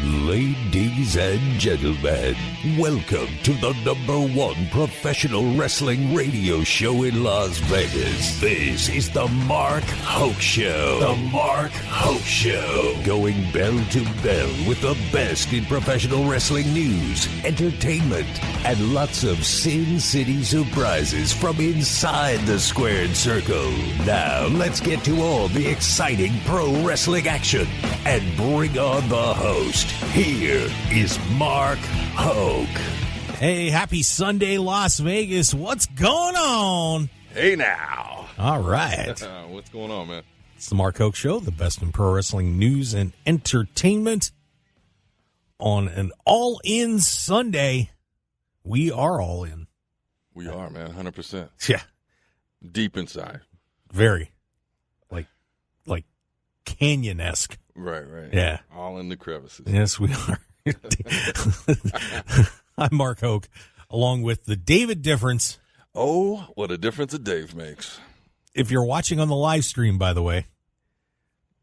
Ladies and gentlemen, welcome to the #1 professional wrestling radio show in Las Vegas. This is the Mark Hoke Show. The Mark Hoke Show. Going bell to bell with the best in professional wrestling news, entertainment, and lots of Sin City surprises from inside the squared circle. Now, let's get to all the exciting pro wrestling action and bring on the host. Here is Mark Hoke. Hey, happy Sunday, Las Vegas. What's going on? Hey, now. All right. What's going on, man? It's the Mark Hoke Show, the best in pro wrestling news and entertainment. On an all-in Sunday, we are all in. We are, man, 100%. Yeah. Deep inside. Very. Like canyon-esque. Right. Yeah. All in the crevices. Yes, we are. I'm Mark Hoke, along with the David Difference. Oh, what a difference a Dave makes. If you're watching on the live stream, by the way,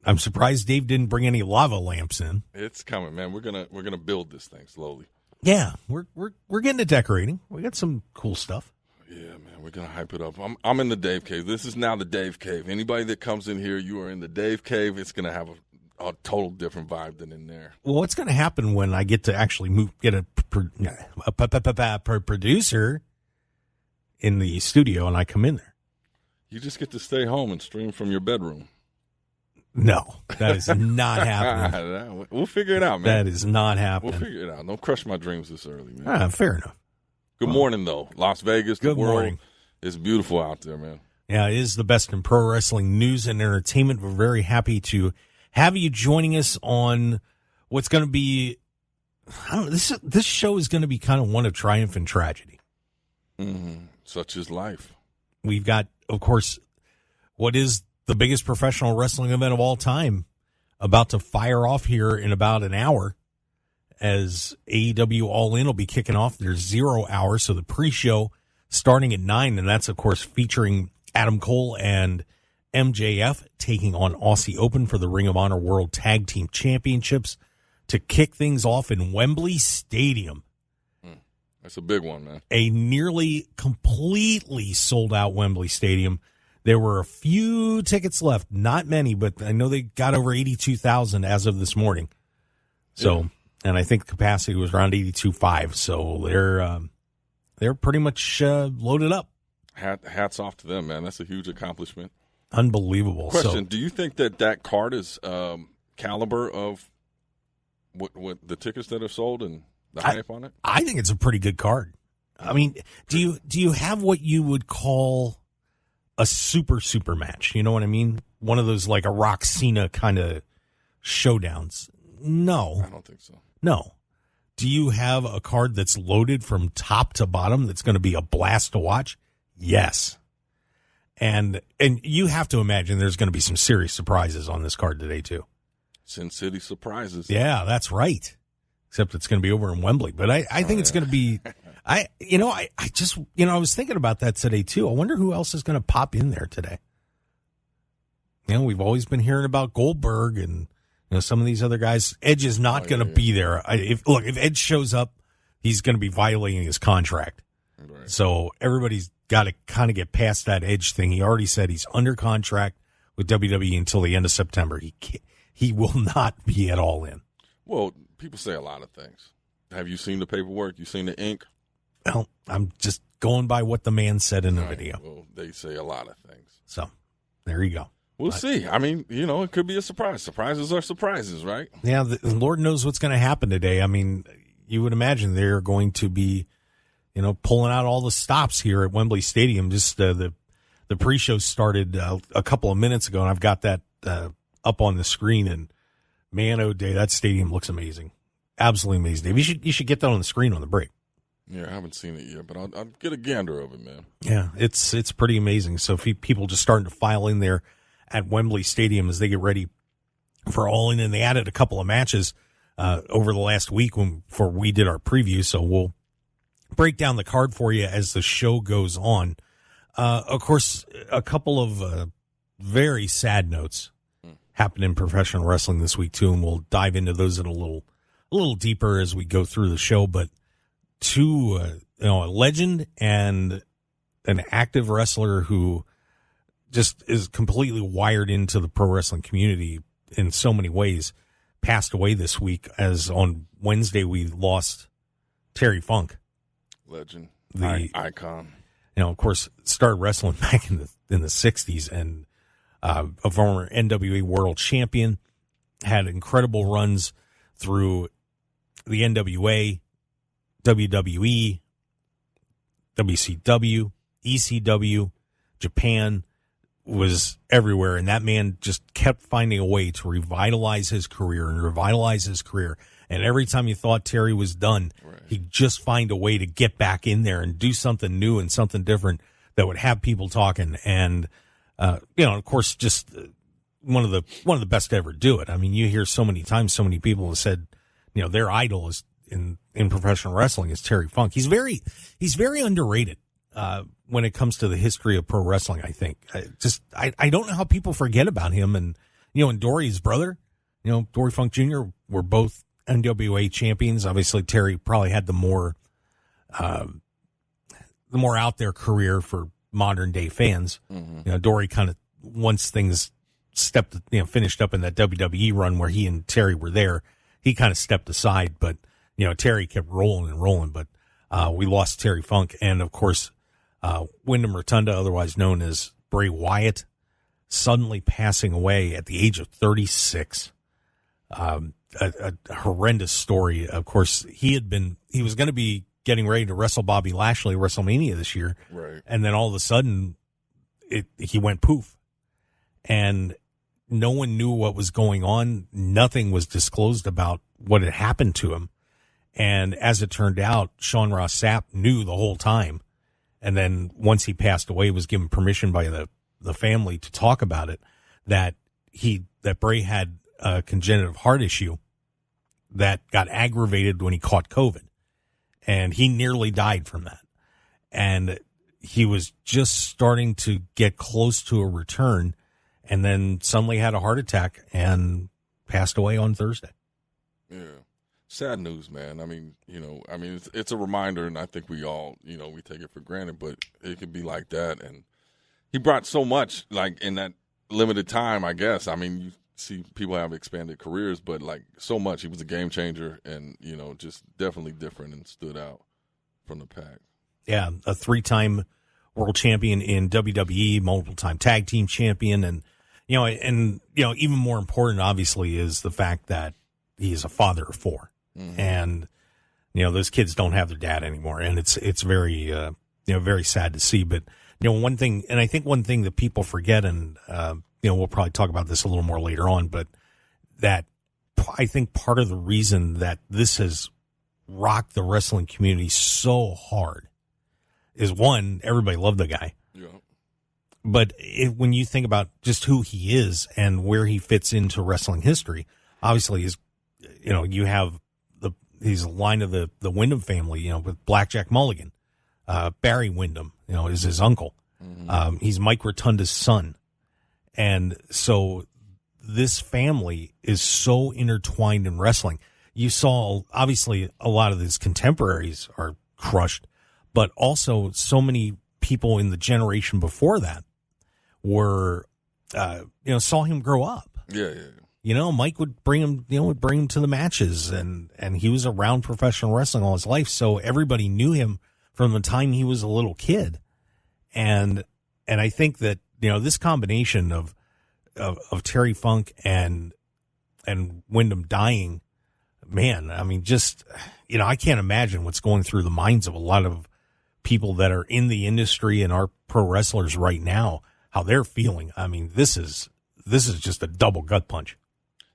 I'm surprised Dave didn't bring any lava lamps in. It's coming, man. We're gonna build this thing slowly. Yeah, we're getting to decorating. We got some cool stuff. Yeah, man, we're gonna hype it up. I'm in the Dave Cave. This is now the Dave Cave. Anybody that comes in here, you are in the Dave Cave. It's gonna have a total different vibe than in there. Well, what's going to happen when I get to actually get a producer in the studio and I come in there? You just get to stay home and stream from your bedroom. No, that is not happening. We'll figure it out, man. That is not happening. We'll figure it out. Don't crush my dreams this early, man. Fair enough. Good morning, though. Las Vegas, the Good world morning. is beautiful out there, man. Yeah, it is the best in pro wrestling news and entertainment. We're very happy to have you joining us on what's going to be, I don't know, this show is going to be kind of one of triumph and tragedy. Mm-hmm. Such is life. We've got, of course, what is the biggest professional wrestling event of all time about to fire off here in about an hour as AEW All In will be kicking off. There's 0 hour, so the pre-show starting at 9, and that's, of course, featuring Adam Cole and MJF taking on Aussie Open for the Ring of Honor World Tag Team Championships to kick things off in Wembley Stadium. That's a big one, man. A nearly completely sold-out Wembley Stadium. There were a few tickets left, not many, but I know they got over 82,000 as of this morning. So, yeah. And I think the capacity was around 82.5, so they're pretty much loaded up. Hats off to them, man. That's a huge accomplishment. Unbelievable. Question, do you think that card is caliber of what the tickets that are sold and the hype on it? I think it's a pretty good card. I mean, do you have what you would call a super match? You know what I mean? One of those like a Rock Cena kind of showdowns. No. I don't think so. No. Do you have a card that's loaded from top to bottom that's going to be a blast to watch? Yes. And you have to imagine there's going to be some serious surprises on this card today, too. Sin City surprises. Yeah, that's right. Except it's going to be over in Wembley. But I think it's going to be, I was thinking about that today, too. I wonder who else is going to pop in there today. You know, we've always been hearing about Goldberg and some of these other guys. Edge is not going to be there. If Edge shows up, he's going to be violating his contract. Right. So everybody's got to kind of get past that Edge thing. He already said he's under contract with WWE until the end of September. He will not be at All In. Well, people say a lot of things. Have you seen the paperwork? You seen the ink? Well, I'm just going by what the man said in the video. Well, they say a lot of things. So there you go. We'll see. I mean, it could be a surprise. Surprises are surprises, right? Yeah, the Lord knows what's going to happen today. I mean, you would imagine they're going to be, pulling out all the stops here at Wembley Stadium. Just the pre-show started a couple of minutes ago, and I've got that up on the screen. And man, oh day, that stadium looks amazing, absolutely amazing. Dave, you should get that on the screen on the break. Yeah, I haven't seen it yet, but I'll get a gander of it, man. Yeah, it's pretty amazing. So people just starting to file in there at Wembley Stadium as they get ready for All In, and they added a couple of matches over the last week before we did our preview. So we'll break down the card for you as the show goes on. Of course, a couple of very sad notes happened in professional wrestling this week too, and we'll dive into those in a little a little deeper as we go through the show, but a legend and an active wrestler who just is completely wired into the pro wrestling community in so many ways, passed away this week, as on Wednesday we lost Terry Funk. Legend. The icon. Of course, started wrestling back in the 60s, and a former NWA world champion, had incredible runs through the NWA, WWE, WCW, ECW, Japan, was everywhere. And that man just kept finding a way to revitalize his career. And every time you thought Terry was done, right, he'd just find a way to get back in there and do something new and something different that would have people talking. And, of course, just one of the best to ever do it. I mean, you hear so many times, so many people have said, their idol is in professional wrestling is Terry Funk. He's very underrated when it comes to the history of pro wrestling. I think I don't know how people forget about him. And and Dory's brother, Dory Funk Jr. were both NWA champions. Obviously, Terry probably had the more out there career for modern day fans. Mm-hmm. Dory kind of, once things finished up in that WWE run where he and Terry were there, he kind of stepped aside, but Terry kept rolling and rolling. But we lost Terry Funk, and of course, Wyndham Rotunda, otherwise known as Bray Wyatt, suddenly passing away at the age of 36. A horrendous story. Of course, he was going to be getting ready to wrestle Bobby Lashley at WrestleMania this year. Right. And then all of a sudden he went poof, and no one knew what was going on. Nothing was disclosed about what had happened to him. And as it turned out, Sean Ross Sapp knew the whole time. And then once he passed away, was given permission by the family to talk about it, that Bray had a congenital heart issue that got aggravated when he caught COVID, and he nearly died from that. And he was just starting to get close to a return, and then suddenly had a heart attack and passed away on Thursday. Yeah. Sad news, man. I mean, it's a reminder, and I think we all, we take it for granted, but it could be like that. And he brought so much, like, in that limited time, I guess. I mean, you see people have expanded careers, but, like, so much. He was a game changer and, just definitely different and stood out from the pack. Yeah, a 3-time world champion in WWE, multiple-time tag team champion. And, even more important, obviously, is the fact that he is a father of 4. Mm-hmm. And, those kids don't have their dad anymore. And it's very, very sad to see. But, one thing, and I think one thing that people forget, and, we'll probably talk about this a little more later on, but that I think part of the reason that this has rocked the wrestling community so hard is, one, everybody loved the guy. Yeah. But when you think about just who he is and where he fits into wrestling history, obviously you have he's a line of the Wyndham family, with Blackjack Mulligan. Barry Wyndham, is his uncle. Mm-hmm. He's Mike Rotunda's son. And so this family is so intertwined in wrestling. You saw, obviously, a lot of his contemporaries are crushed, but also so many people in the generation before that were, saw him grow up. Yeah. Mike would bring him to the matches, and he was around professional wrestling all his life. So everybody knew him from the time he was a little kid. And I think that, this combination of Terry Funk and Wyndham dying, man, I mean, just, I can't imagine what's going through the minds of a lot of people that are in the industry and are pro wrestlers right now, how they're feeling. I mean, this is just a double gut punch.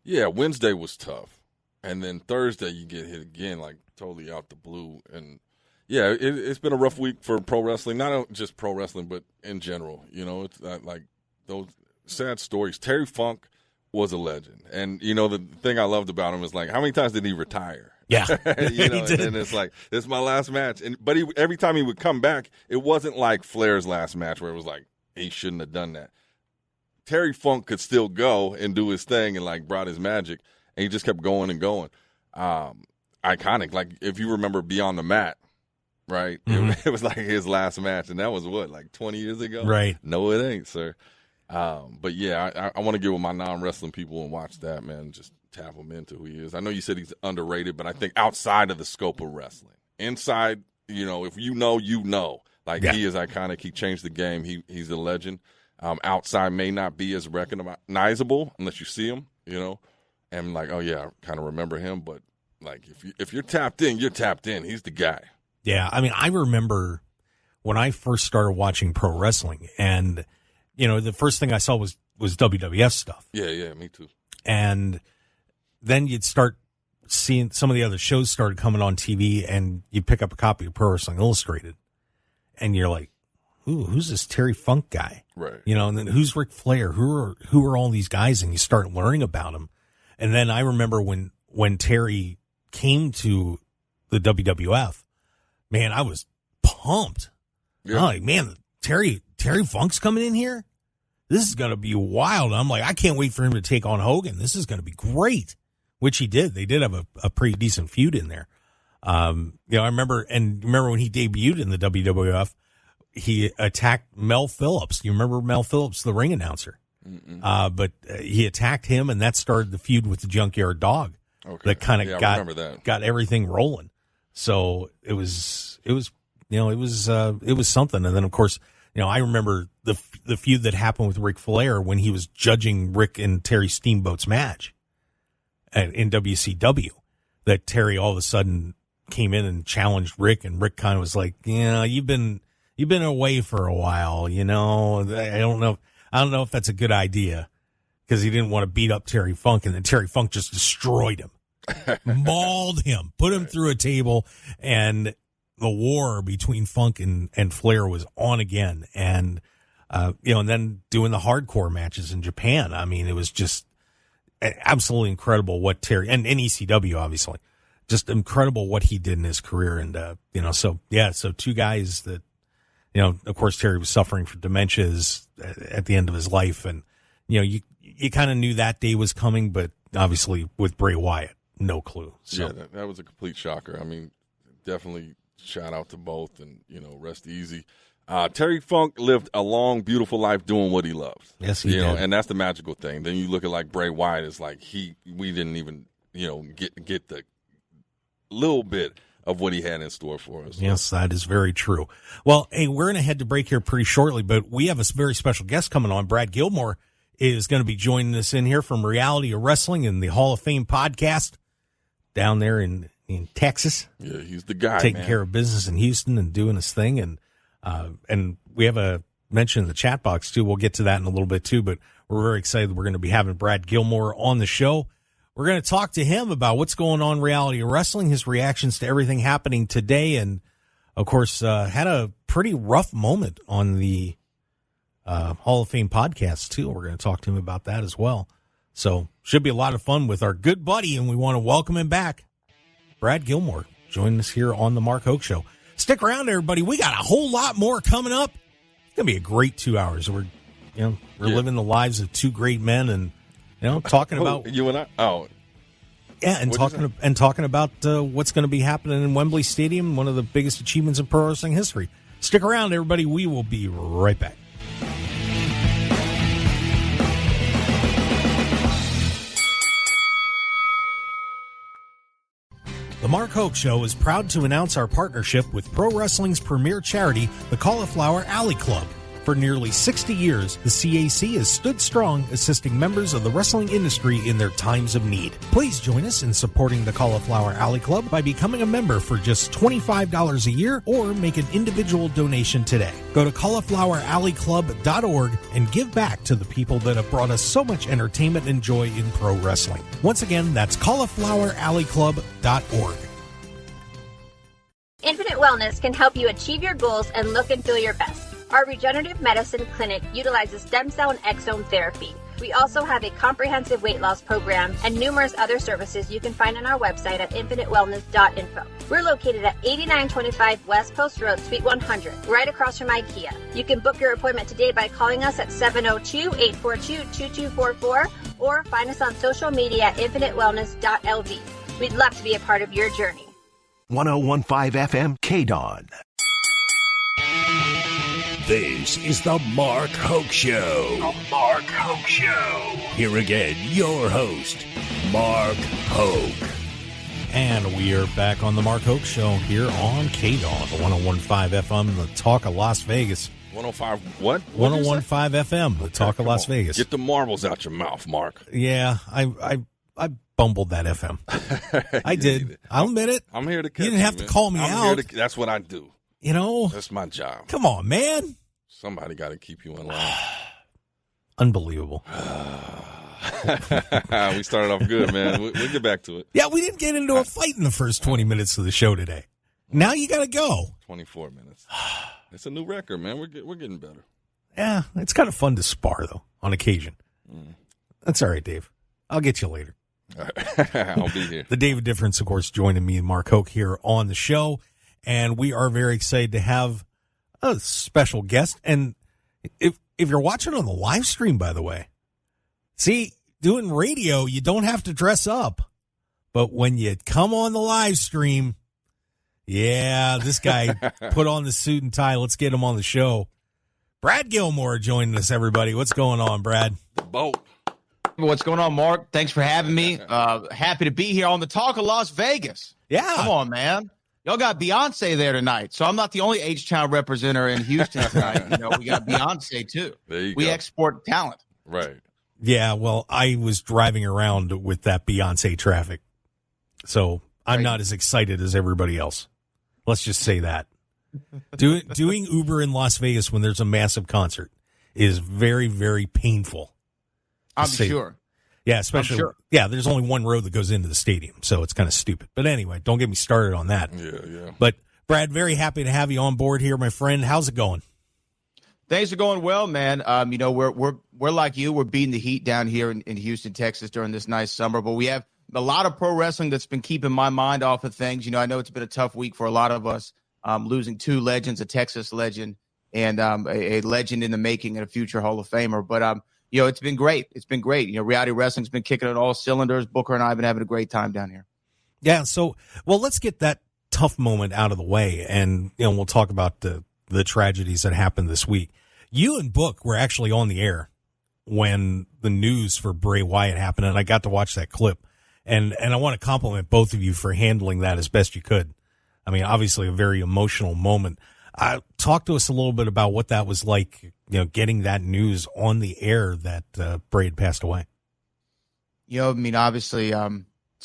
Yeah, Wednesday was tough. And then Thursday you get hit again, like totally out the blue. And yeah, it's been a rough week for pro wrestling, not just pro wrestling, but in general. It's not like those sad stories. Terry Funk was a legend. And, the thing I loved about him is, like, how many times did he retire? Yeah. He did. And it's like, this is my last match. But every time he would come back, it wasn't like Flair's last match where it was like, he shouldn't have done that. Terry Funk could still go and do his thing and, like, brought his magic, and he just kept going and going. iconic. Like, if you remember Beyond the Mat, right? It was like his last match, and that was what, like 20 years ago? Right. No, it ain't, sir. But yeah, I want to get with my non-wrestling people and watch that, man. Just tap him into who he is. I know you said he's underrated, but I think outside of the scope of wrestling, inside, if you know. Like, he is iconic. He changed the game. He's a legend. Outside may not be as recognizable unless you see him, and like, oh yeah, I kind of remember him. But like, if you're tapped in, you're tapped in. He's the guy. Yeah, I mean, I remember when I first started watching pro wrestling, and the first thing I saw was WWF stuff. Yeah, me too. And then you'd start seeing some of the other shows started coming on TV, and you pick up a copy of Pro Wrestling Illustrated, and you're like, ooh, who's this Terry Funk guy? Right. And then who's Ric Flair? Who are all these guys? And you start learning about them. And then I remember when Terry came to the WWF, man, I was pumped. Yeah. I'm like, man, Terry Funk's coming in here? This is going to be wild. I'm like, I can't wait for him to take on Hogan. This is going to be great, which he did. They did have a pretty decent feud in there. I remember when he debuted in the WWF, he attacked Mel Phillips. You remember Mel Phillips, the ring announcer? But he attacked him, and that started the feud with the Junkyard Dog. Okay. That kind of got everything rolling. So it was something. And then, of course, I remember the feud that happened with Ric Flair when he was judging Rick and Terry Steamboat's match in WCW. That Terry all of a sudden came in and challenged Rick, and Rick kind of was like, you've been away for a while, I don't know if that's a good idea, because he didn't want to beat up Terry Funk, and then Terry Funk just destroyed him, mauled him, put him through a table, and the war between Funk and Flair was on again. And, and then doing the hardcore matches in Japan. I mean, it was just absolutely incredible what Terry, and ECW, obviously, just incredible what he did in his career. And, so two guys that, of course, Terry was suffering from dementia at the end of his life. And, you kind of knew that day was coming, but obviously with Bray Wyatt, no clue. So. Yeah, that was a complete shocker. I mean, definitely shout out to both, and, rest easy. Terry Funk lived a long, beautiful life doing what he loves. Yes, he did. And that's the magical thing. Then you look at like Bray Wyatt, it's like we didn't even, get the little bit of what he had in store for us. Yes, that is very true. Well, hey, we're going to head to break here pretty shortly, but we have a very special guest coming on. Brad Gilmore is going to be joining us in here from Reality of Wrestling and the Hall of Fame podcast down there in Texas. Yeah, he's the guy, taking care of business in Houston and doing his thing. And we have a mention in the chat box too. We'll get to that in a little bit too, but we're very excited. We're going to be having Brad Gilmore on the show. We're going to talk to him about what's going on in Reality of Wrestling, his reactions to everything happening today, and of course, had a pretty rough moment on the Hall of Fame podcast too. We're going to talk to him about that as well. So should be a lot of fun with our good buddy, and we want to welcome him back. Brad Gilmore joining us here on the Mark Hoke Show. Stick around, everybody. We got a whole lot more coming up. It's going to be a great 2 hours. We're living the lives of two great men, and talking about you and I. Oh, yeah, and talking about what's going to be happening in Wembley Stadium, one of the biggest achievements in pro wrestling history. Stick around, everybody. We will be right back. The Mark Hoke Show is proud to announce our partnership with pro wrestling's premier charity, the Cauliflower Alley Club. For nearly 60 years, the CAC has stood strong, assisting members of the wrestling industry in their times of need. Please join us in supporting the Cauliflower Alley Club by becoming a member for just $25 a year, or make an individual donation today. Go to caulifloweralleyclub.org and give back to the people that have brought us so much entertainment and joy in pro wrestling. Once again, that's caulifloweralleyclub.org. Infinite Wellness can help you achieve your goals and look and feel your best. Our regenerative medicine clinic utilizes stem cell and exome therapy. We also have a comprehensive weight loss program and numerous other services you can find on our website at infinitewellness.info. We're located at 8925 West Post Road, Suite 100, right across from IKEA. You can book your appointment today by calling us at 702-842-2244 or find us on social media at infinitewellness.lv. We'd love to be a part of your journey. 101.5 FM KDAWN. This is the Mark Hoke Show. The Mark Hoke Show. Here again, your host, Mark Hoke. And we are back on the Mark Hoke Show here on KDAWN, the 101.5 FM, the Talk of Las Vegas. 105 what? 101.5 FM, the Talk of Las Vegas. Get the marbles out your mouth, Mark. Yeah, I bumbled that FM. I did. I'll admit it. I'm here to catch you. Didn't have to call me out. That's what I do. You know? That's my job. Come on, man. Somebody got to keep you in line. Unbelievable. We started off good, man. We'll get back to it. Yeah, we didn't get into a fight in the first 20 minutes of the show today. Now you got to go. 24 minutes. It's a new record, man. We're getting better. Yeah, it's kind of fun to spar, though, on occasion. That's all right, Dave. I'll get you later. All right. I'll be here. The David Difference, of course, joining me and Mark Hoke here on the show. And we are very excited to have a special guest. And if you're watching on the live stream, by the way, see, doing radio, you don't have to dress up. But when you come on the live stream, yeah, this guy put on the suit and tie. Let's get him on the show. Brad Gilmore joining us, everybody. What's going on, Brad? The boat. What's going on, Mark? Thanks for having me. Happy to be here on the Talk of Las Vegas. Yeah. Come on, man. Y'all got Beyonce there tonight, so I'm not the only H-Town representative in Houston tonight. We got Beyonce, too. We export talent. Right. Yeah, well, I was driving around with that Beyonce traffic, so I'm not as excited as everybody else. Let's just say that. Doing Uber in Las Vegas when there's a massive concert is very, very painful. I'm sure. Yeah, especially. Sure. Yeah, there's only one road that goes into the stadium, so it's kind of stupid. But anyway, don't get me started on that. Yeah. But Brad, very happy to have you on board here, my friend. How's it going? Things are going well, man. We're like you. We're beating the heat down here in Houston, Texas during this nice summer. But we have a lot of pro wrestling that's been keeping my mind off of things. I know it's been a tough week for a lot of us, losing two legends, a Texas legend and a legend in the making and a future Hall of Famer. But it's been great. It's been great. Reality wrestling's been kicking on all cylinders. Booker and I have been having a great time down here. Yeah. So, let's get that tough moment out of the way, and we'll talk about the tragedies that happened this week. You and Book were actually on the air when the news for Bray Wyatt happened, and I got to watch that clip. And I want to compliment both of you for handling that as best you could. I mean, obviously a very emotional moment. Talk to us a little bit about what that was like, getting that news on the air that Bray had passed away. Obviously,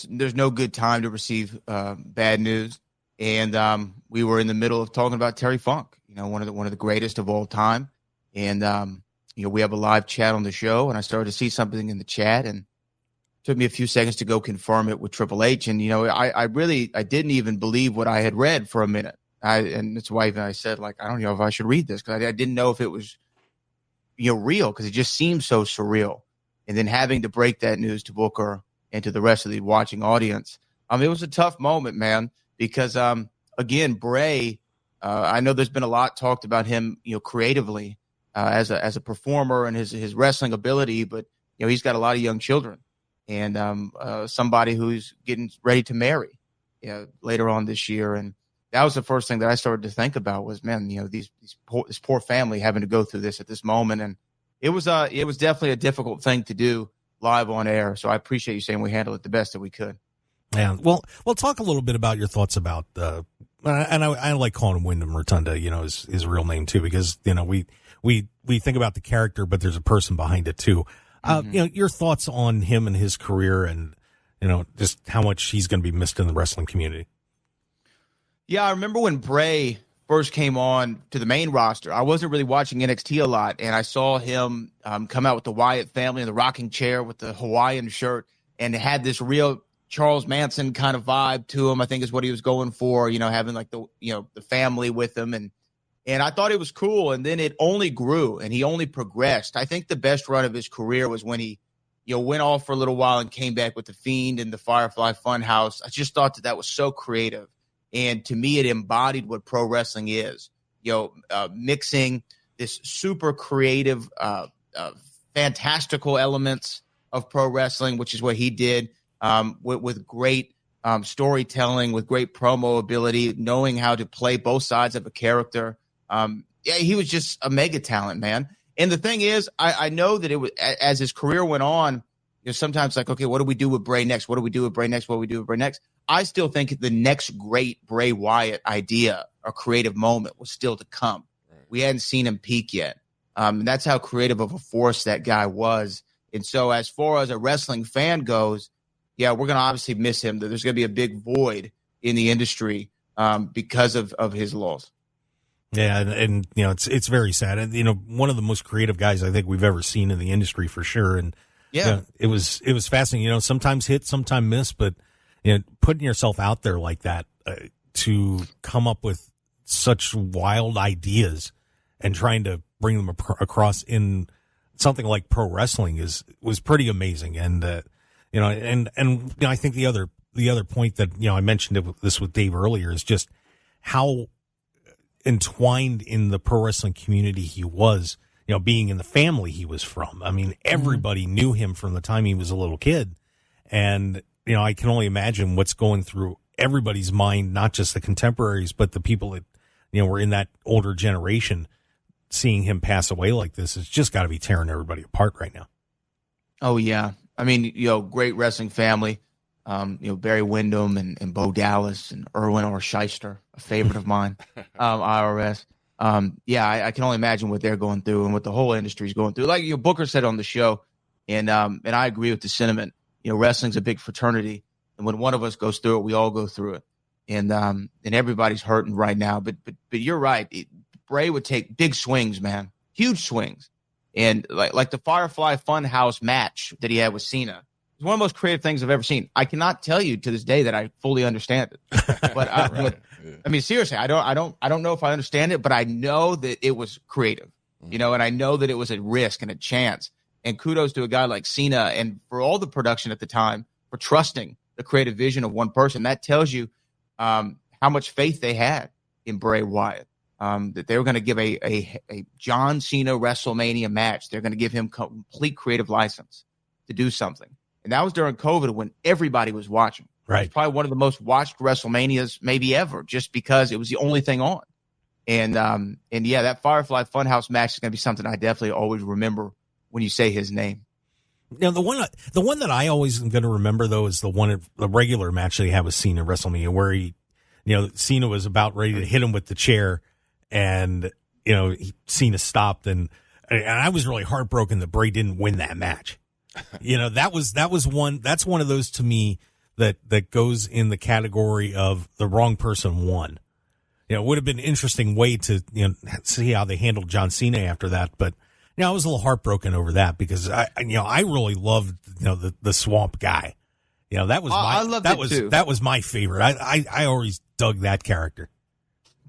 there's no good time to receive bad news. And we were in the middle of talking about Terry Funk, one of the greatest of all time. And, we have a live chat on the show, and I started to see something in the chat, and it took me a few seconds to go confirm it with Triple H. And, I didn't even believe what I had read for a minute. And that's why even I said, I don't know if I should read this, because I didn't know if it was, real, because it just seemed so surreal. And then having to break that news to Booker and to the rest of the watching audience, it was a tough moment, man, because, again, Bray, I know there's been a lot talked about him, creatively as a performer and his wrestling ability, but, he's got a lot of young children and somebody who's getting ready to marry later on this year. And that was the first thing that I started to think about was, man, this poor family having to go through this at this moment. And it was definitely a difficult thing to do live on air. So I appreciate you saying we handled it the best that we could. Yeah. Well, we'll talk a little bit about your thoughts about, and I like calling him Wyndham Rotunda, his real name too, because, we think about the character, but there's a person behind it too. Your thoughts on him and his career and, just how much he's going to be missed in the wrestling community. Yeah, I remember when Bray first came on to the main roster, I wasn't really watching NXT a lot, and I saw him come out with the Wyatt family in the rocking chair with the Hawaiian shirt, and it had this real Charles Manson kind of vibe to him, I think is what he was going for, having the family with him. And I thought it was cool, and then it only grew, and he only progressed. I think the best run of his career was when he went off for a little while and came back with The Fiend and the Firefly Funhouse. I just thought that was so creative. And to me, it embodied what pro wrestling is, mixing this super creative, fantastical elements of pro wrestling, which is what he did, with great storytelling, with great promo ability, knowing how to play both sides of a character. He was just a mega talent, man. And the thing is, I know that it was, as his career went on, sometimes like, okay, what do we do with Bray next? What do we do with Bray next? What do we do with Bray next? I still think the next great Bray Wyatt idea or creative moment was still to come. Right. We hadn't seen him peak yet. And that's how creative of a force that guy was. And so as far as a wrestling fan goes, yeah, we're going to obviously miss him. There's going to be a big void in the industry because of his loss. Yeah, and it's very sad. And one of the most creative guys I think we've ever seen in the industry for sure. And yeah, it was fascinating. Sometimes hit, sometimes miss, but putting yourself out there like that to come up with such wild ideas and trying to bring them across in something like pro wrestling was pretty amazing. And I think the other point that I mentioned this with Dave earlier is just how entwined in the pro wrestling community he was, being in the family he was from. I mean, everybody knew him from the time he was a little kid. And, I can only imagine what's going through everybody's mind, not just the contemporaries, but the people that, were in that older generation. Seeing him pass away like this has just got to be tearing everybody apart right now. Oh, yeah. I mean, great wrestling family. Barry Windham and Bo Dallas and Erwin R. Shyster, a favorite of mine, IRS. I can only imagine what they're going through and what the whole industry is going through. Like Booker said on the show, and I agree with the sentiment. Wrestling's a big fraternity, and when one of us goes through it, we all go through it, and everybody's hurting right now. But you're right. Bray would take big swings, man, huge swings, and like the Firefly Funhouse match that he had with Cena. It's one of the most creative things I've ever seen. I cannot tell you to this day that I fully understand it. But I mean, seriously, I don't know if I understand it, but I know that it was creative, and I know that it was a risk and a chance. And kudos to a guy like Cena and for all the production at the time for trusting the creative vision of one person. That tells you how much faith they had in Bray Wyatt. That they were going to give a John Cena WrestleMania match. They're going to give him complete creative license to do something. And that was during COVID when everybody was watching. Right. It was probably one of the most watched WrestleManias maybe ever, just because it was the only thing on. And that Firefly Funhouse match is going to be something I definitely always remember when you say his name. Now, the one that I always am going to remember, though, is the regular match that he had with Cena at WrestleMania, where Cena was about ready to hit him with the chair, and Cena stopped, and I was really heartbroken that Bray didn't win that match. That's one of those to me that goes in the category of the wrong person won. It would have been an interesting way to see how they handled John Cena after that, but I was a little heartbroken over that because I really loved the Swamp Guy. That was my favorite. I always dug that character.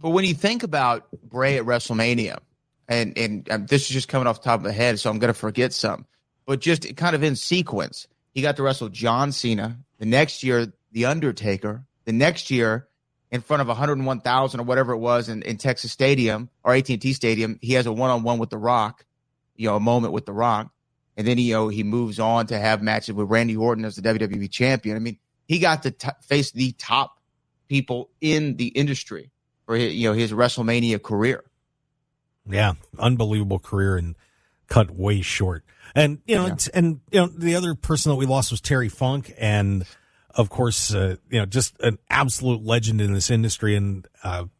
But when you think about Bray at WrestleMania, and this is just coming off the top of my head, so I'm going to forget some, but just kind of in sequence, he got to wrestle John Cena. The next year, The Undertaker. The next year, in front of 101,000 or whatever it was in Texas Stadium or AT&T Stadium, he has a one-on-one with The Rock, a moment with The Rock. And then he moves on to have matches with Randy Orton as the WWE champion. I mean, he got to face the top people in the industry for his WrestleMania career. Yeah, unbelievable career and cut way short. And the other person that we lost was Terry Funk, and of course, just an absolute legend in this industry, and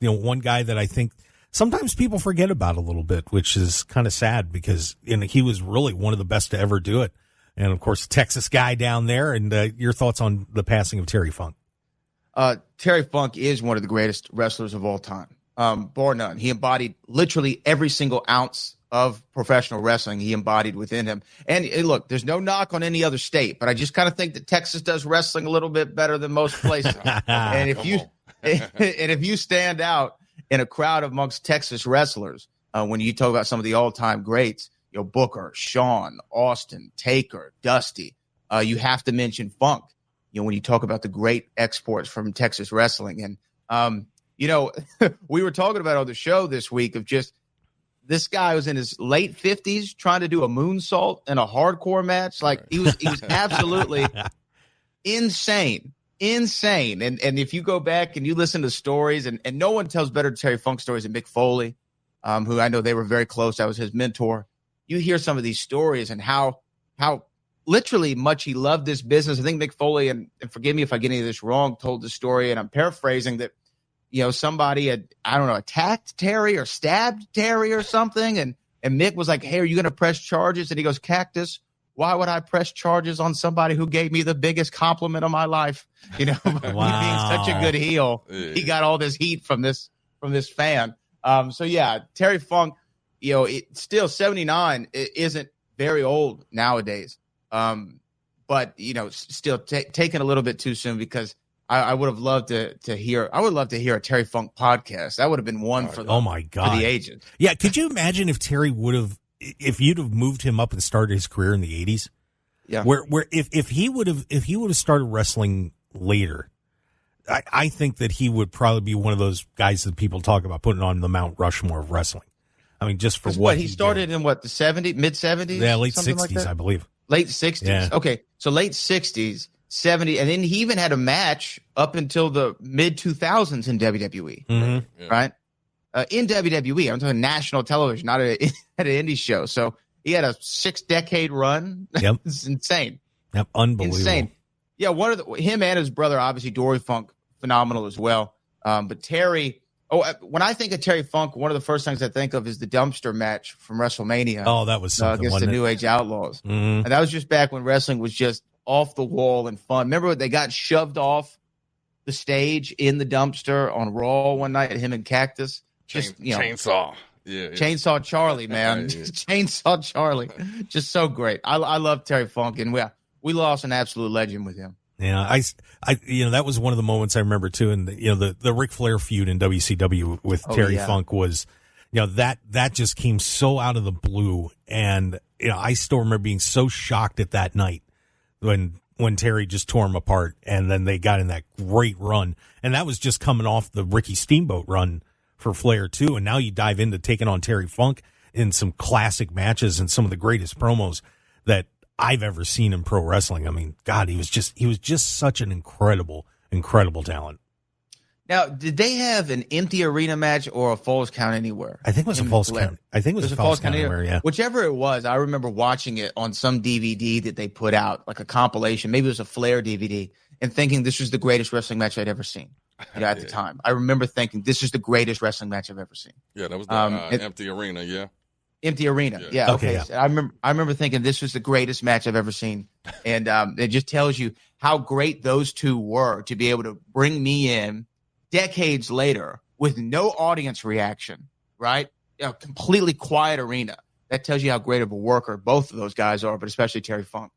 one guy that I think sometimes people forget about a little bit, which is kind of sad because he was really one of the best to ever do it. And of course, Texas guy down there. And your thoughts on the passing of Terry Funk? Terry Funk is one of the greatest wrestlers of all time, bar none. He embodied literally every single ounce of professional wrestling. He embodied within him. And look, there's no knock on any other state, but I just kind of think that Texas does wrestling a little bit better than most places. And if you stand out in a crowd amongst Texas wrestlers, when you talk about some of the all-time greats, Booker, Shawn, Austin, Taker, Dusty, you have to mention Funk. When you talk about the great exports from Texas wrestling, and we were talking about on the show this week of just this guy was in his late 50s trying to do a moonsault in a hardcore match. Like he was absolutely insane. insane. And if you go back and you listen to stories, and no one tells better Terry Funk stories than Mick Foley, who I know they were very close. I was his mentor. You hear some of these stories and how literally much he loved this business. I think Mick Foley, and forgive me if I get any of this wrong, told the story, and I'm paraphrasing, that somebody had, I don't know, attacked Terry or stabbed Terry or something, and Mick was like, "Hey, are you going to press charges?" And he goes, "Cactus, why would I press charges on somebody who gave me the biggest compliment of my life?" Me being such a good heel, he got all this heat from this fan. So yeah, Terry Funk, still 79 isn't very old nowadays. But still taken a little bit too soon, because I would have loved to hear. I would love to hear a Terry Funk podcast. That would have been one for the ages. Yeah, could you imagine if Terry if you'd have moved him up and started his career in the 80s? Yeah, where if he would have started wrestling later, I think that he would probably be one of those guys that people talk about putting on the Mount Rushmore of wrestling. I mean, just for what he started in the 70s, mid 70s, yeah, late 60s, I believe. Late 60s. Yeah. Okay. So late 60s, 70. And then he even had a match up until the mid 2000s in WWE, right? In WWE, I'm talking national television, not at an indie show. So he had a 6-decade run. Yep. It's insane. Yep. Unbelievable. Insane. Yeah. Him and his brother, obviously Dory Funk, phenomenal as well. But Terry, when I think of Terry Funk, one of the first things I think of is the dumpster match from WrestleMania. Oh, that was something, against the New Age Outlaws. And that was just back when wrestling was just off the wall and fun. Remember they got shoved off the stage in the dumpster on Raw one night, him and Cactus? Chainsaw. Yeah. Chainsaw Charlie, man. Chainsaw Charlie. Just so great. I love Terry Funk, and we lost an absolute legend with him. Yeah, I that was one of the moments I remember too, and the Ric Flair feud in WCW with Terry Funk was, that just came so out of the blue, and I still remember being so shocked at that night when Terry just tore him apart, and then they got in that great run, and that was just coming off the Ricky Steamboat run for Flair too, and now you dive into taking on Terry Funk in some classic matches and some of the greatest promos that I've ever seen in pro wrestling. I mean, God, he was just such an incredible talent. Now, did they have an empty arena match or a Falls Count Anywhere? I think it was a Falls Count. I think it was a Falls Count Anywhere. Yeah, whichever it was, I remember watching it on some DVD that they put out, like a compilation. Maybe it was a Flair DVD, and thinking this was the greatest wrestling match I'd ever seen. At the time, I remember thinking this is the greatest wrestling match I've ever seen. Yeah, that was the empty arena. Yeah. Empty arena. Yeah. Okay. Yeah. So I remember thinking this was the greatest match I've ever seen. And it just tells you how great those two were to be able to bring me in decades later with no audience reaction, right? Completely quiet arena. That tells you how great of a worker both of those guys are, but especially Terry Funk.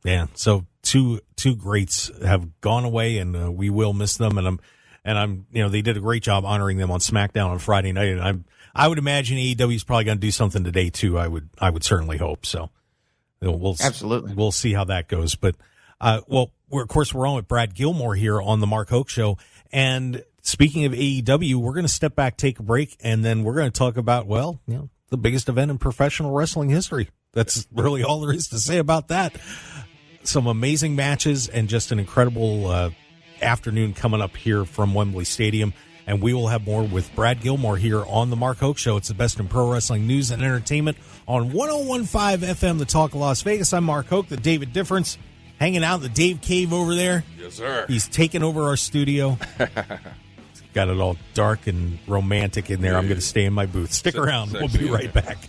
Yeah. So two greats have gone away, and we will miss them. And I'm they did a great job honoring them on SmackDown on Friday night. And I would imagine AEW is probably going to do something today too. I would certainly hope so. We'll see how that goes. But we're on with Brad Gilmore here on the Mark Hoke Show. And speaking of AEW, we're going to step back, take a break, and then we're going to talk about the biggest event in professional wrestling history. That's really all there is to say about that. Some amazing matches and just an incredible afternoon coming up here from Wembley Stadium. And we will have more with Brad Gilmore here on the Mark Hoke Show. It's the best in pro wrestling news and entertainment on 101.5 FM, The Talk of Las Vegas. I'm Mark Hoke, the David Difference, hanging out in the Dave Cave over there. Yes, sir. He's taking over our studio. Got it all dark and romantic in there. Yeah. I'm going to stay in my booth. Stick around. We'll be right back.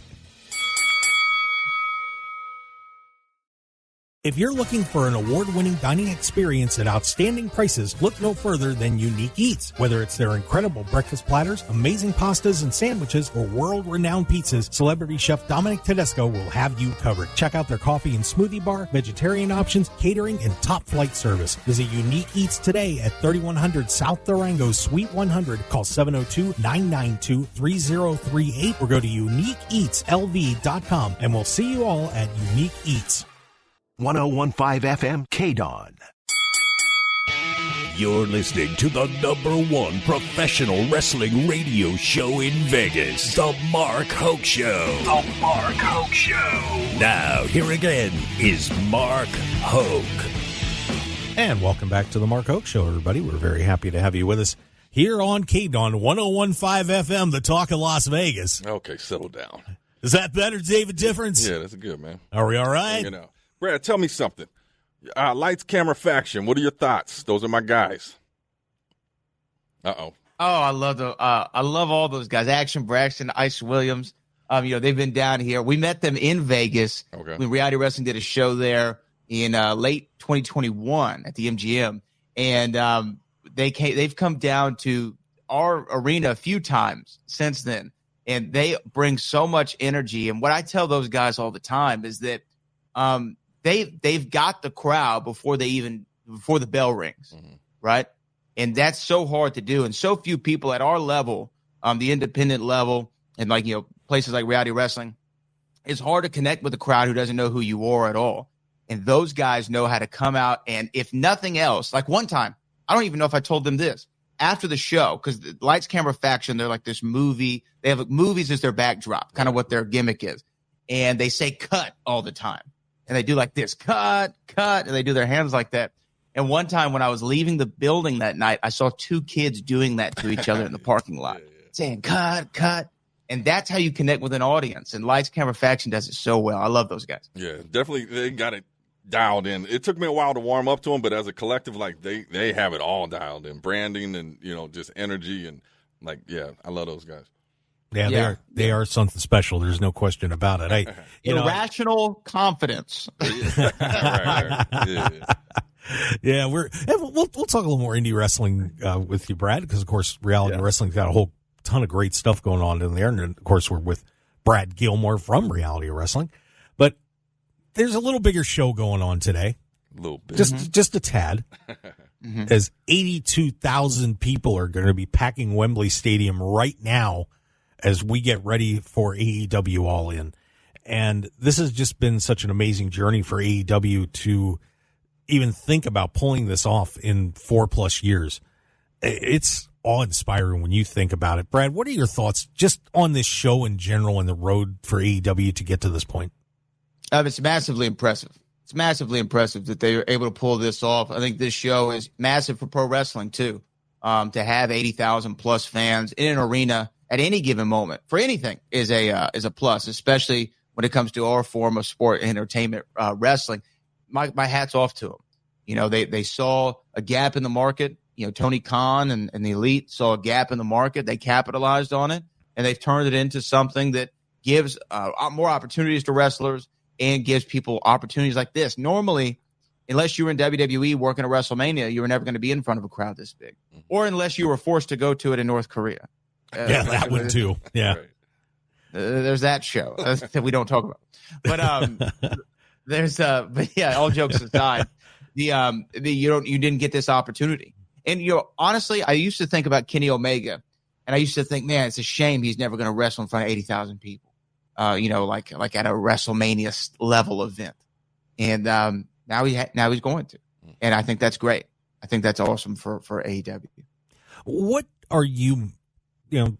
If you're looking for an award-winning dining experience at outstanding prices, look no further than Unique Eats. Whether it's their incredible breakfast platters, amazing pastas and sandwiches, or world-renowned pizzas, celebrity chef Dominic Tedesco will have you covered. Check out their coffee and smoothie bar, vegetarian options, catering, and top-flight service. Visit Unique Eats today at 3100 South Durango, Suite 100. Call 702-992-3038 or go to uniqueeatslv.com, and we'll see you all at Unique Eats. 101.5 FM KDAWN. You're listening to the #1 professional wrestling radio show in Vegas, The Mark Hoke Show. The Mark Hoke Show. Now, here again is Mark Hoke. And welcome back to the Mark Hoke Show, everybody. We're very happy to have you with us here on KDAWN 101.5 FM, the talk of Las Vegas. Okay, settle down. Is that better, David Difference? Yeah, that's good, man. Are we all right? You know, Brad, tell me something. Lights, Camera, Faction. What are your thoughts? Those are my guys. Uh-oh. Oh, I love all those guys. Action Braxton, Ice Williams. They've been down here. We met them in Vegas when Reality Wrestling did a show there in late 2021 at the MGM, and they've come down to our arena a few times since then, and they bring so much energy. And what I tell those guys all the time is that they've got the crowd before the bell rings, right? And that's so hard to do, and so few people at our level, the independent level, and places like Reality Wrestling, it's hard to connect with a crowd who doesn't know who you are at all. And those guys know how to come out, and if nothing else, like one time, I don't even know if I told them this, after the show, because the Lights, Camera, Faction, they're like this movie. They have movies as their backdrop, kind of what their gimmick is. And they say cut all the time. And they do like this, cut, and they do their hands like that. And one time when I was leaving the building that night, I saw two kids doing that to each other in the parking lot, saying cut. And that's how you connect with an audience. And Lights, Camera, Faction does it so well. I love those guys. Yeah, definitely. They got it dialed in. It took me a while to warm up to them, but as a collective, they have it all dialed in. Branding and, just energy and I love those guys. Yeah, they are something special. There's no question about it. Irrational confidence. Right. Yeah, we'll talk a little more indie wrestling with you, Brad, because of course Reality Wrestling's got a whole ton of great stuff going on in there, and of course we're with Brad Gilmore from Reality Wrestling. But there's a little bigger show going on today. A little bit. Just a tad. As 82,000 people are going to be packing Wembley Stadium right now as we get ready for AEW All In. And this has just been such an amazing journey for AEW to even think about pulling this off in 4+ years. It's awe-inspiring when you think about it. Brad, what are your thoughts just on this show in general and the road for AEW to get to this point? It's massively impressive. It's massively impressive that they were able to pull this off. I think this show is massive for pro wrestling too. To have 80,000 plus fans in an arena at any given moment for anything is a plus, especially when it comes to our form of sport and entertainment, wrestling. My hat's off to them. They saw a gap in the market. Tony Khan and the Elite saw a gap in the market. They capitalized on it, and they've turned it into something that gives more opportunities to wrestlers and gives people opportunities like this. Normally, unless you were in WWE working at WrestleMania, you were never going to be in front of a crowd this big, or unless you were forced to go to it in North Korea. That one too. Yeah, there's that show that we don't talk about. But all jokes aside, you didn't get this opportunity. And honestly, I used to think about Kenny Omega, and I used to think, man, it's a shame he's never going to wrestle in front of 80,000 people. Like at a WrestleMania level event. And now he's going to. And I think that's great. I think that's awesome for AEW. What are you,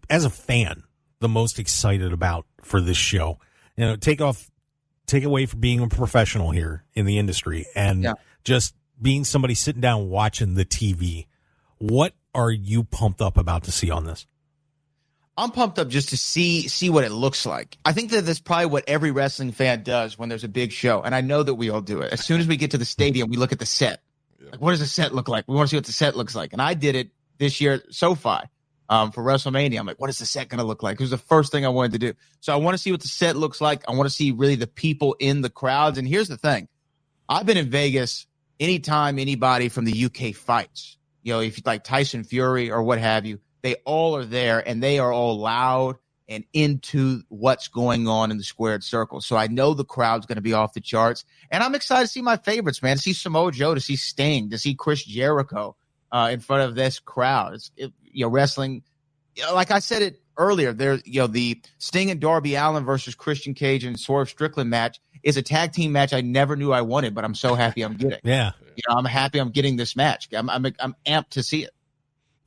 as a fan, the most excited about for this show? Take away from being a professional here in the industry and just being somebody sitting down watching the TV. What are you pumped up about to see on this? I'm pumped up just to see what it looks like. I think that that's probably what every wrestling fan does when there's a big show, and I know that we all do it. As soon as we get to the stadium, we look at the set. Like, what does the set look like? We want to see what the set looks like. And I did it this year at SoFi for WrestleMania. I'm like, what is the set going to look like? It was the first thing I wanted to do. So I want to see what the set looks like. I want to see really the people in the crowds. And here's the thing. I've been in Vegas anytime anybody from the UK fights. If you like Tyson Fury or what have you, they all are there, and they are all loud and into what's going on in the squared circle. So I know the crowd's going to be off the charts. And I'm excited to see my favorites, man, to see Samoa Joe, to see Sting, to see Chris Jericho in front of this crowd. Wrestling, like I said it earlier, the Sting and Darby Allin versus Christian Cage and Swerve Strickland match is a tag team match I never knew I wanted, but I'm so happy I'm getting. Yeah. I'm happy I'm getting this match. I'm amped to see it.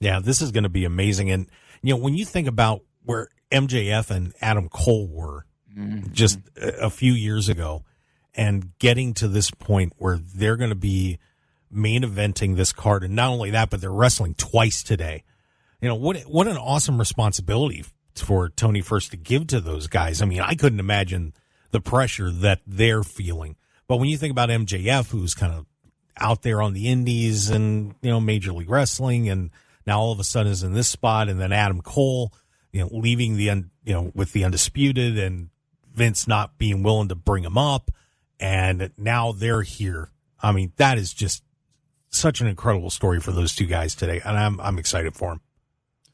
Yeah, this is going to be amazing. And, when you think about where MJF and Adam Cole were just a few years ago and getting to this point where they're going to be main eventing this card, and not only that, but they're wrestling twice today. You know, what an awesome responsibility for Tony First to give to those guys. I mean, I couldn't imagine the pressure that they're feeling. But when you think about MJF, who's kind of out there on the indies and, you know, Major League Wrestling, and now all of a sudden is in this spot, and then Adam Cole, you know, leaving with the Undisputed, and Vince not being willing to bring him up, and now they're here. I mean, that is just such an incredible story for those two guys today, and I'm excited for them.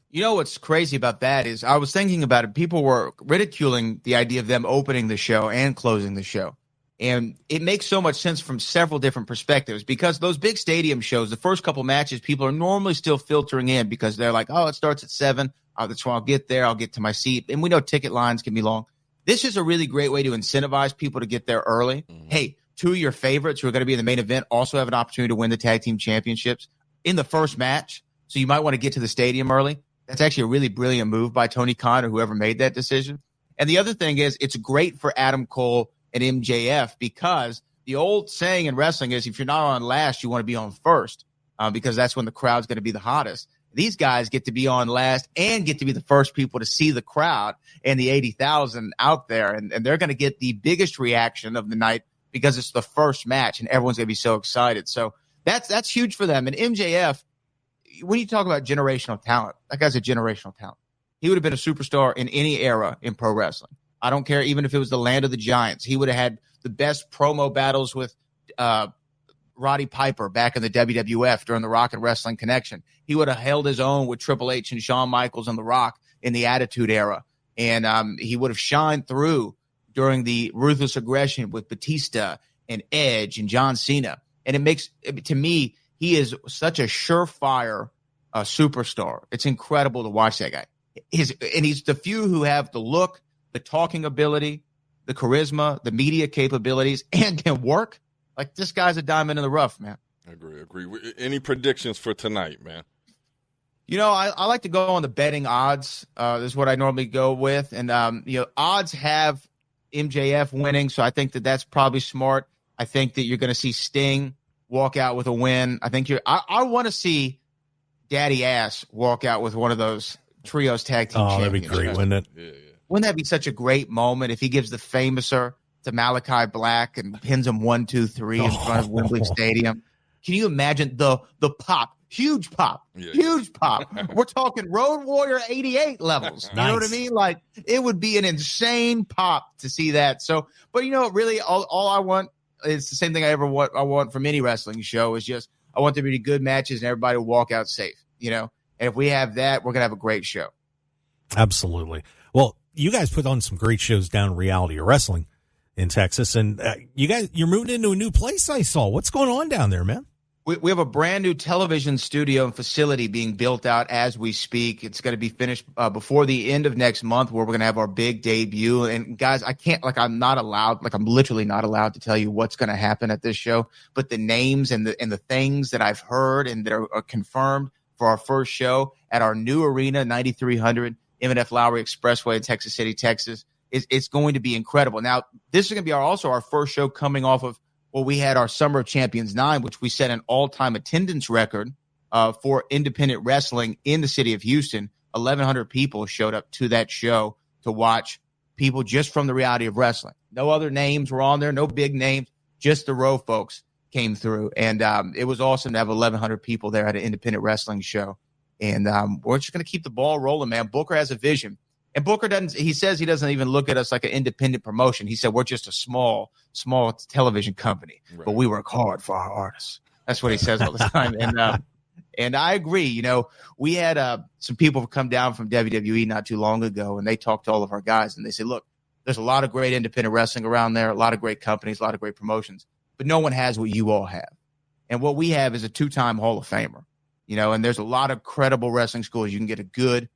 You know what's crazy about that is I was thinking about it. People were ridiculing the idea of them opening the show and closing the show. And it makes so much sense from several different perspectives, because those big stadium shows, the first couple matches, people are normally still filtering in because they're like, oh, it starts at 7. That's when I'll get there. I'll get to my seat. And we know ticket lines can be long. This is a really great way to incentivize people to get there early. Mm-hmm. Hey, two of your favorites who are going to be in the main event also have an opportunity to win the tag team championships in the first match. So you might want to get to the stadium early. That's actually a really brilliant move by Tony Khan or whoever made that decision. And the other thing is, it's great for Adam Cole and MJF, because the old saying in wrestling is, if you're not on last, you want to be on first, because that's when the crowd's going to be the hottest. These guys get to be on last and get to be the first people to see the crowd and the 80,000 out there. And they're going to get the biggest reaction of the night because it's the first match and everyone's going to be so excited. So that's huge for them. And MJF, when you talk about generational talent, that guy's a generational talent. He would have been a superstar in any era in pro wrestling. I don't care, even if it was the land of the giants. He would have had the best promo battles with Roddy Piper back in the WWF during the Rock and Wrestling Connection. He would have held his own with Triple H and Shawn Michaels and The Rock in the Attitude Era. And he would have shined through during the Ruthless Aggression with Batista and Edge and John Cena. And it makes, to me, he is such a surefire superstar. It's incredible to watch that guy. And he's the few who have the look, the talking ability, the charisma, the media capabilities, and can work. Like, this guy's a diamond in the rough, man. Agree. Any predictions for tonight, man? You know, I like to go on the betting odds. This is what I normally go with. And, odds have MJF winning, so I think that's probably smart. I think that you're going to see Sting walk out with a win. I think I want to see Daddy Ass walk out with one of those trios tag team champions. That'd be great, wouldn't it? Yeah. Wouldn't that be such a great moment if he gives the famouser to Malachi Black and pins him 1, 2, 3 in front of Wembley Stadium? Can you imagine the pop? Huge pop. We're talking Road Warrior 88 levels. You know what I mean? Like, it would be an insane pop to see that. So, but really all I want is the same thing I want from any wrestling show, is just I want there to be good matches and everybody to walk out safe, And if we have that, we're going to have a great show. Absolutely. Well, you guys put on some great shows down in Reality of Wrestling in Texas, and you're moving into a new place, I saw. What's going on down there, man? We have a brand new television studio and facility being built out as we speak. It's going to be finished before the end of next month, where we're going to have our big debut. And guys, I'm literally not allowed to tell you what's going to happen at this show, but the names and the things that I've heard and that are confirmed for our first show at our new arena, 9300 M&F Lowry Expressway in Texas City, Texas, it's going to be incredible. Now, this is going to be also our first show coming off of, we had our Summer of Champions 9, which we set an all-time attendance record for independent wrestling in the city of Houston. 1,100 people showed up to that show to watch people just from the Reality of Wrestling. No other names were on there, no big names, just the Row folks came through. And it was awesome to have 1,100 people there at an independent wrestling show. And we're just going to keep the ball rolling, man. Booker has a vision. And Booker he says he doesn't even look at us like an independent promotion. He said, we're just a small television company, right, but we work hard for our artists. That's what he says all the time. And I agree. We had some people come down from WWE not too long ago, and they talked to all of our guys, and they said, look, there's a lot of great independent wrestling around there, a lot of great companies, a lot of great promotions, but no one has what you all have. And what we have is a 2-time Hall of Famer, and there's a lot of credible wrestling schools you can get a good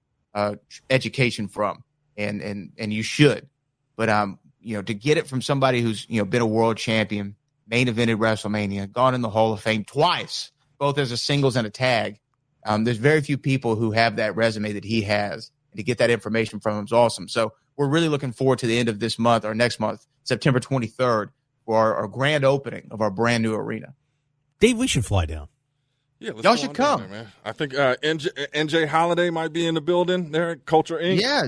education from, and you should, but to get it from somebody who's been a world champion, main evented WrestleMania, gone in the Hall of Fame twice, both as a singles and a tag, there's very few people who have that resume that he has, and to get that information from him is awesome. So we're really looking forward to the end of this month or next month, September 23rd, for our grand opening of our brand new arena. Dave, we should fly down. Yeah, let's Y'all go should on come. down there, man. I think NJ Holiday might be in the building there at Culture Inc. Yeah.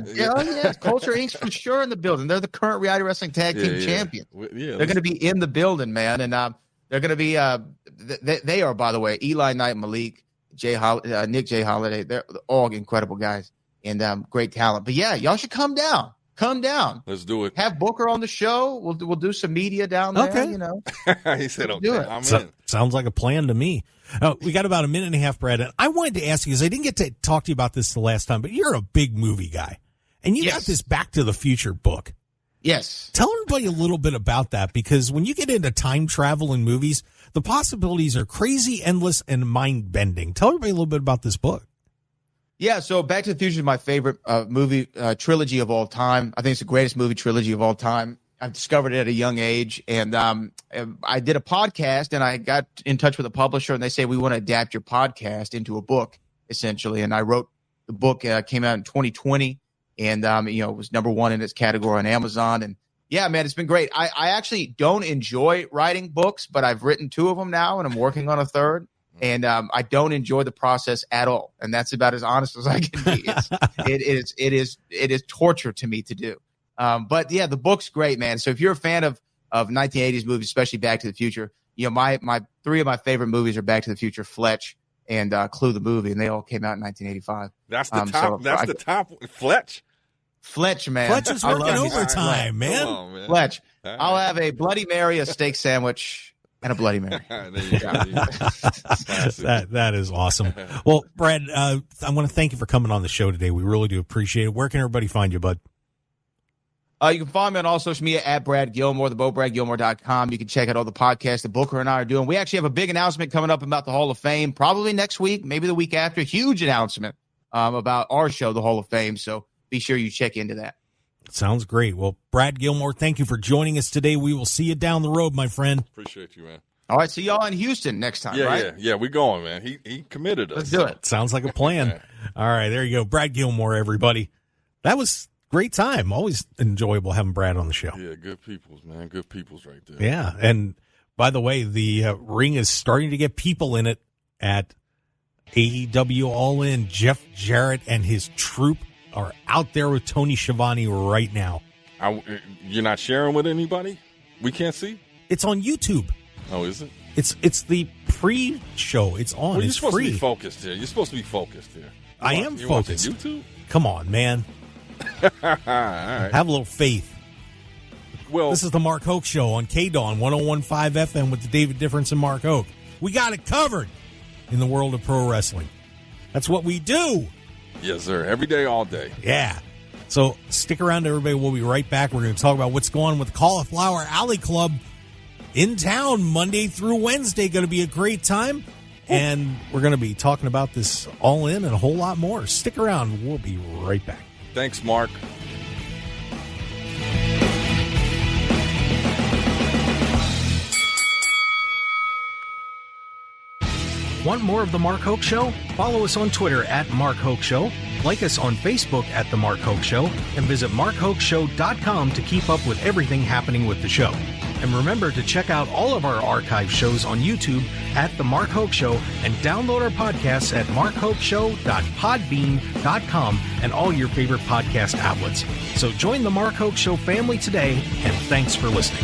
Culture Inc.'s for sure in the building. They're the current reality wrestling tag team champions. Yeah, they're going to be in the building, man, and they're going to be. They are, by the way, Eli Knight, Malik, Nick J. Holiday. They're all incredible guys and great talent. But yeah, y'all should come down. Come down. Let's do it. Have Booker on the show. We'll do some media down there. Okay. You know. He said, "Okay, do it. I'm in." Sounds like a plan to me. We got about a minute and a half, Brad. And I wanted to ask you, because I didn't get to talk to you about this the last time, but you're a big movie guy. And you got this Back to the Future book. Yes. Tell everybody a little bit about that, because when you get into time travel in movies, the possibilities are crazy, endless, and mind-bending. Tell everybody a little bit about this book. Yeah, so Back to the Future is my favorite movie trilogy of all time. I think it's the greatest movie trilogy of all time. I discovered it at a young age, and I did a podcast, and I got in touch with a publisher, and they say, we want to adapt your podcast into a book, essentially. And I wrote the book, came out in 2020, and it was number one in its category on Amazon. And yeah, man, it's been great. I actually don't enjoy writing books, but I've written 2 of them now, and I'm working on a 3rd. And I don't enjoy the process at all, and that's about as honest as I can be. It is torture to me to do. But yeah, the book's great, man. So if you're a fan of 1980s movies, especially Back to the Future, my 3 of my favorite movies are Back to the Future, Fletch, and Clue the movie, and they all came out in 1985. That's the top. That's the top. Fletch, man. Fletch is working overtime, man. Come on, man. Fletch. Right. I'll have a Bloody Mary, a steak sandwich, and a Bloody Mary. There you go. That is awesome. Well, Brad, I want to thank you for coming on the show today. We really do appreciate it. Where can everybody find you, bud? You can find me on all social media at Brad Gilmore, thebobradgilmore.com. You can check out all the podcasts that Booker and I are doing. We actually have a big announcement coming up about the Hall of Fame, probably next week, maybe the week after. Huge announcement about our show, the Hall of Fame. So be sure you check into that. Sounds great. Well, Brad Gilmore, thank you for joining us today. We will see you down the road, my friend. Appreciate you, man. All right, see y'all in Houston next time, right? Yeah, we going, man. He committed us. Let's do it. Sounds like a plan. All right, there you go. Brad Gilmore, everybody. That was great time. Always enjoyable having Brad on the show. Yeah, good peoples, man. Good peoples right there. Yeah, and by the way, the ring is starting to get people in it at AEW All In. Jeff Jarrett and his troupe are out there with Tony Schiavone right now. You're not sharing with anybody? We can't see? It's on YouTube. Oh, is it? It's the pre-show. It's on. Well, it's you're supposed free. to be focused here. You're supposed to be focused here. I am focused. YouTube? Come on, man. All right. Have a little faith. Well, This is the Mark Hoke Show on KDAWN 101.5 FM with the David Difference and Mark Hoke. We got it covered in the world of pro wrestling. That's what we do. yes, sir. Every day, all day. Yeah. So stick around, everybody. We'll be right back. We're going to talk about what's going on with the Cauliflower Alley Club in town Monday through Wednesday. Going to be a great time. And we're going to be talking about this All In and a whole lot more. Stick around. We'll be right back. Thanks, Mark. Want more of The Mark Hoke Show? Follow us on Twitter at Mark Hoke Show, like us on Facebook at The Mark Hoke Show, and visit markhokeshow.com to keep up with everything happening with the show. And remember to check out all of our archive shows on YouTube at The Mark Hoke Show and download our podcasts at markhokeshow.podbean.com and all your favorite podcast outlets. So join The Mark Hoke Show family today, and thanks for listening.